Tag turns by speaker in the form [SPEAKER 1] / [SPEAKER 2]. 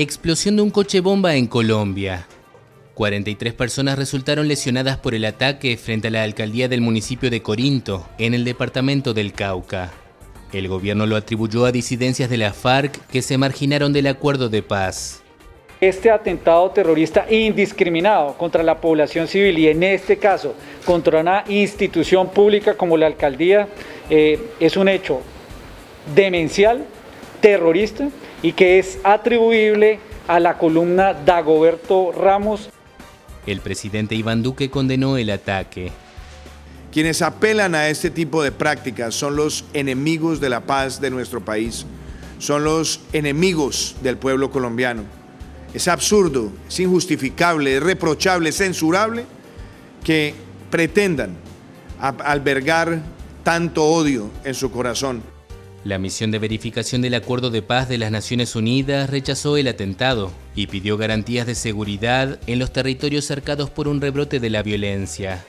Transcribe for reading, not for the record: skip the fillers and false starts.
[SPEAKER 1] Explosión de un coche bomba en Colombia. 43 personas resultaron lesionadas por el ataque frente a la alcaldía del municipio de Corinto, en el departamento del Cauca. El gobierno lo atribuyó a disidencias de la FARC que se marginaron del acuerdo de paz.
[SPEAKER 2] Este atentado terrorista indiscriminado contra la población civil y en este caso contra una institución pública como la alcaldía es un hecho demencial, terrorista y que es atribuible a la columna Dagoberto Ramos.
[SPEAKER 1] El presidente Iván Duque condenó el ataque.
[SPEAKER 3] Quienes apelan a este tipo de prácticas son los enemigos de la paz de nuestro país, son los enemigos del pueblo colombiano. Es absurdo, es injustificable, es reprochable, es censurable que pretendan albergar tanto odio en su corazón.
[SPEAKER 1] La misión de verificación del Acuerdo de Paz de las Naciones Unidas rechazó el atentado y pidió garantías de seguridad en los territorios cercados por un rebrote de la violencia.